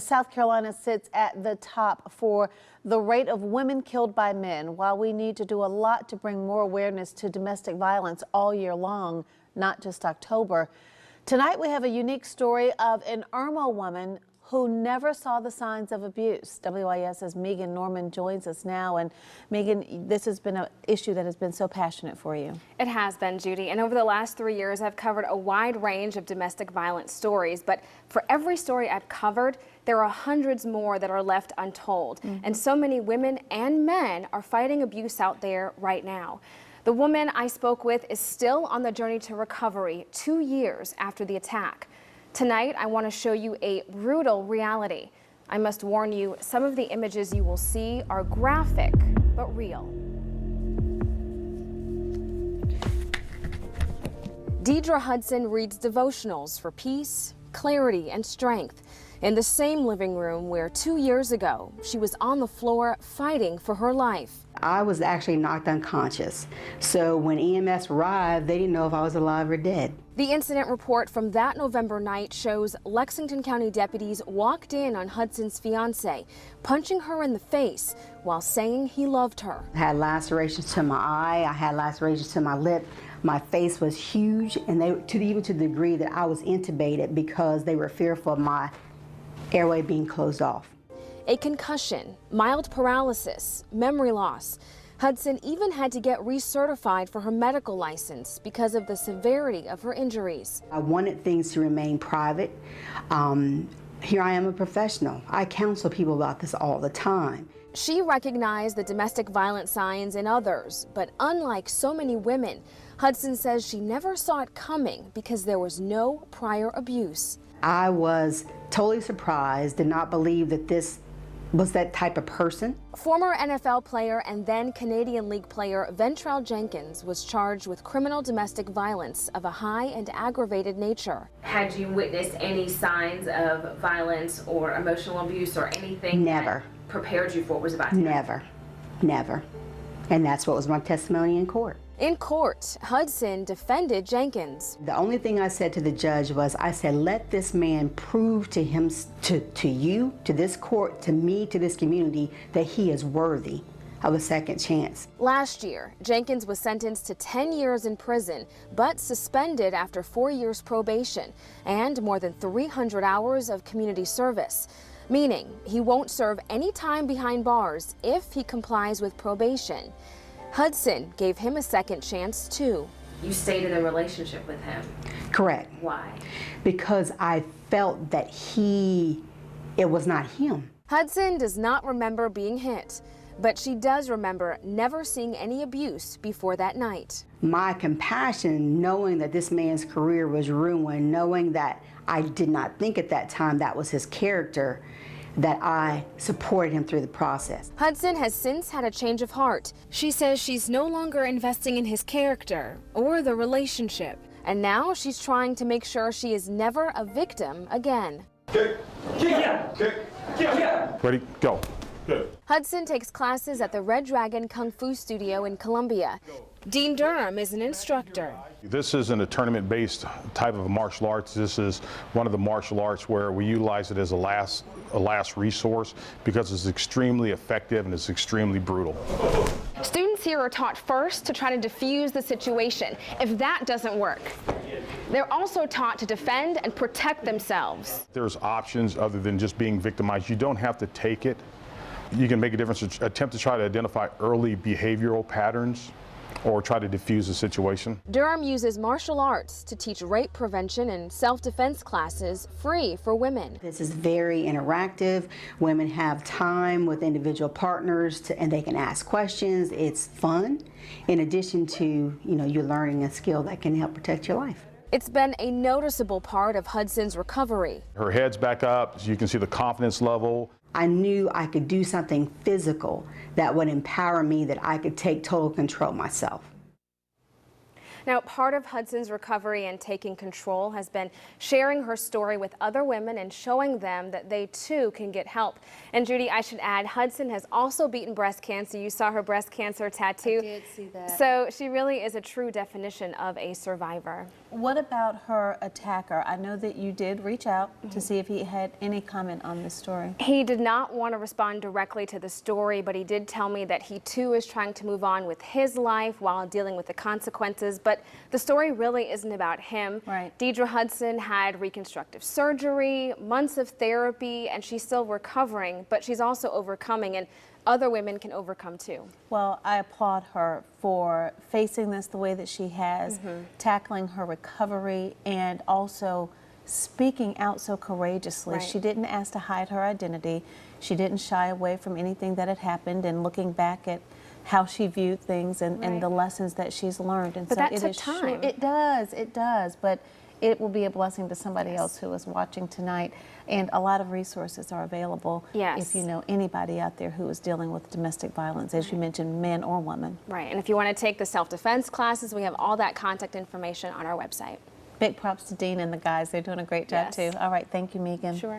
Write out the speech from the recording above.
South Carolina sits at the top for the rate of women killed by men. While we need to do a lot to bring more awareness to domestic violence all year long, not just October, tonight we have a unique story of an Irma woman who never saw the signs of abuse. WIS's Megan Norman joins us now. And Megan, this has been an issue that has been so passionate for you. It has been, Judy. And over the last 3 years, I've covered a wide range of domestic violence stories. But for every story I've covered, there are hundreds more that are left untold. And so many women and men are fighting abuse out there right now. The woman I spoke with is still on the journey to recovery 2 years after the attack. Tonight, I want to show you a brutal reality. I must warn you, some of the images you will see are graphic, but real. Deidre Hudson reads devotionals for peace, clarity, and strength in the same living room where 2 years ago, she was on the floor fighting for her life. I was actually knocked unconscious. So when EMS arrived, they didn't know if I was alive or dead. The incident report from that November night shows Lexington County deputies walked in on Hudson's fiance, punching her in the face while saying he loved her. I had lacerations to my eye, I had lacerations to my lip. My face was huge, and even to the degree that I was intubated because they were fearful of my airway being closed off. A concussion, mild paralysis, memory loss. Hudson even had to get recertified for her medical license because of the severity of her injuries. I wanted things to remain private. Here I am, a professional. I counsel people about this all the time. She recognized the domestic violence signs in others, but unlike so many women, Hudson says she never saw it coming because there was no prior abuse. I was totally surprised, did not believe that this was that type of person. Former NFL player and then Canadian League player Ventrell Jenkins was charged with criminal domestic violence of a high and aggravated nature. Had you witnessed any signs of violence or emotional abuse or anything Never. that prepared you for what was about to happen? Never, never. And that's what was my testimony in court. In court, Hudson defended Jenkins. The only thing I said to the judge was, I said, let this man prove to him, to you, to this court, to me, to this community, that he is worthy of a second chance. Last year, Jenkins was sentenced to 10 years in prison, but suspended after 4 years probation and more than 300 hours of community service, meaning he won't serve any time behind bars if he complies with probation. Hudson gave him a second chance, too. You stayed in a relationship with him. Correct. Why? Because I felt that it was not him. Hudson does not remember being hit, but she does remember never seeing any abuse before that night. My compassion, knowing that this man's career was ruined, knowing that I did not think at that time that was his character, that I supported him through the process. Hudson has since had a change of heart. She says she's no longer investing in his character or the relationship. And now she's trying to make sure she is never a victim again. Kick. Yeah. Kick. Yeah. Ready, go. Good. Hudson takes classes at the Red Dragon Kung Fu Studio in Columbia. Dean Durham is an instructor. This isn't a tournament-based type of martial arts. This is one of the martial arts where we utilize it as a last resource because it's extremely effective and it's extremely brutal. Students here are taught first to try to defuse the situation. If that doesn't work, they're also taught to defend and protect themselves. There's options other than just being victimized. You don't have to take it. You can make a difference, attempt to try to identify early behavioral patterns or try to diffuse the situation. Durham uses martial arts to teach rape prevention and self-defense classes free for women. This is very interactive. Women have time with individual partners and they can ask questions. It's fun. In addition to, you're learning a skill that can help protect your life. It's been a noticeable part of Hudson's recovery. Her head's back up, so you can see the confidence level. I knew I could do something physical that would empower me, that I could take total control myself. Now, part of Hudson's recovery and taking control has been sharing her story with other women and showing them that they too can get help. And Judy, I should add, Hudson has also beaten breast cancer. You saw her breast cancer tattoo. I did see that. So she really is a true definition of a survivor. What about her attacker? I know that you did reach out to see if he had any comment on this story. He did not want to respond directly to the story, but he did tell me that he too is trying to move on with his life while dealing with the consequences. But the story really isn't about him. Right. Deidre Hudson had reconstructive surgery, months of therapy, and she's still recovering, but she's also overcoming, and other women can overcome too. Well, I applaud her for facing this the way that she has, tackling her recovery, and also speaking out so courageously. Right. She didn't ask to hide her identity. She didn't shy away from anything that had happened, and looking back at how she viewed things and the lessons that she's learned. And But so that it took is time. it does, but it will be a blessing to somebody else who is watching tonight. And a lot of resources are available if you know anybody out there who is dealing with domestic violence, as you mentioned, man or woman. Right, and if you want to take the self-defense classes, we have all that contact information on our website. Big props to Dean and the guys. They're doing a great job Yes. too. All right, thank you, Megan. Sure.